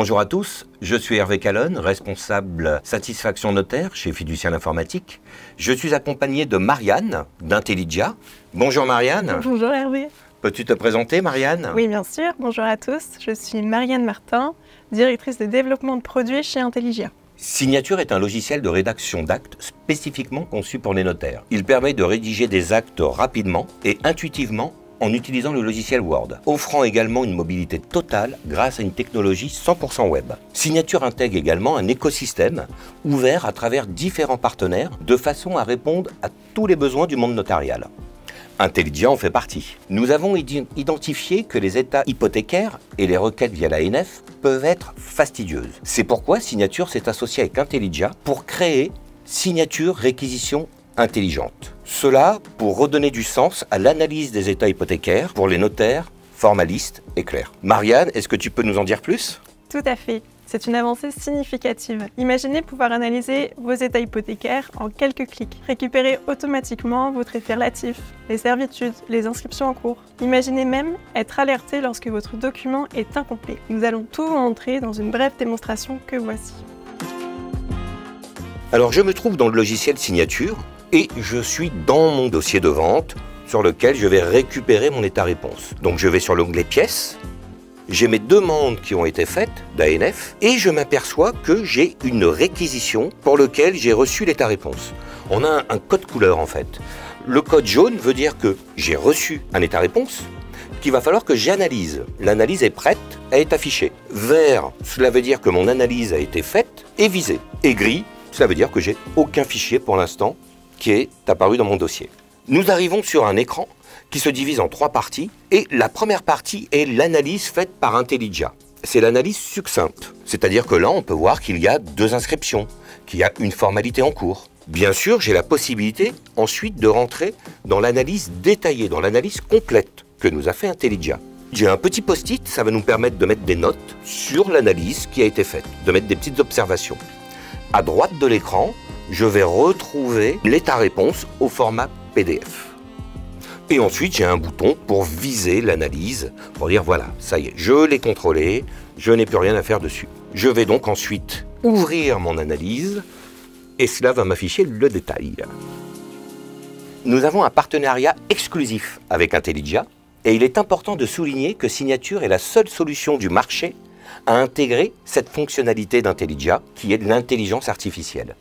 Bonjour à tous, je suis Hervé Calonne, responsable satisfaction notaire chez Fiducial Informatique. Je suis accompagné de Marianne d'Intelligia. Bonjour Marianne. Bonjour Hervé. Peux-tu te présenter Marianne? Oui bien sûr, bonjour à tous. Je suis Marianne Martin, directrice de développement de produits chez Intelligia. Signature est un logiciel de rédaction d'actes spécifiquement conçu pour les notaires. Il permet de rédiger des actes rapidement et intuitivement en utilisant le logiciel Word, offrant également une mobilité totale grâce à une technologie 100% web. Signature intègre également un écosystème ouvert à travers différents partenaires de façon à répondre à tous les besoins du monde notarial. Intelligia en fait partie. Nous avons identifié que les états hypothécaires et les requêtes via l'ANF peuvent être fastidieuses. C'est pourquoi Signature s'est associé avec Intelligia pour créer Signature Réquisition Intelligente. Cela pour redonner du sens à l'analyse des états hypothécaires pour les notaires, formalistes et clercs. Marianne, est-ce que tu peux nous en dire plus? Tout à fait. C'est une avancée significative. Imaginez pouvoir analyser vos états hypothécaires en quelques clics. Récupérer automatiquement votre effet relatif, les servitudes, les inscriptions en cours. Imaginez même être alerté lorsque votre document est incomplet. Nous allons tout vous montrer dans une brève démonstration que voici. Alors je me trouve dans le logiciel Signature et je suis dans mon dossier de vente sur lequel je vais récupérer mon état réponse. Donc je vais sur l'onglet pièces. J'ai mes demandes qui ont été faites d'ANF et je m'aperçois que j'ai une réquisition pour laquelle j'ai reçu l'état-réponse. On a un code couleur en fait. Le code jaune veut dire que j'ai reçu un état-réponse qu'il va falloir que j'analyse. L'analyse est prête à être affichée. Vert, cela veut dire que mon analyse a été faite et visée. Et gris, cela veut dire que j'ai aucun fichier pour l'instant qui est apparu dans mon dossier. Nous arrivons sur un écran qui se divise en 3 parties, et la première partie est l'analyse faite par Intelligia. C'est l'analyse succincte, c'est-à-dire que là on peut voir qu'il y a 2 inscriptions, qu'il y a une formalité en cours. Bien sûr, j'ai la possibilité ensuite de rentrer dans l'analyse détaillée, dans l'analyse complète que nous a fait Intelligia. J'ai un petit post-it, ça va nous permettre de mettre des notes sur l'analyse qui a été faite, de mettre des petites observations. À droite de l'écran, je vais retrouver l'état-réponse au format PDF. Et ensuite, j'ai un bouton pour viser l'analyse, pour dire voilà, ça y est, je l'ai contrôlé, je n'ai plus rien à faire dessus. Je vais donc ensuite ouvrir mon analyse et cela va m'afficher le détail. Nous avons un partenariat exclusif avec Intelligia et il est important de souligner que Signature est la seule solution du marché à intégrer cette fonctionnalité d'Intelligia qui est de l'intelligence artificielle.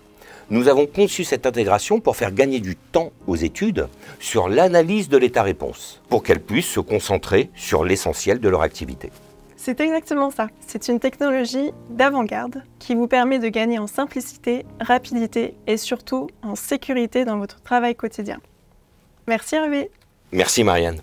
Nous avons conçu cette intégration pour faire gagner du temps aux études sur l'analyse de l'état-réponse, pour qu'elles puissent se concentrer sur l'essentiel de leur activité. C'est exactement ça. C'est une technologie d'avant-garde qui vous permet de gagner en simplicité, rapidité et surtout en sécurité dans votre travail quotidien. Merci Hervé. Merci Marianne.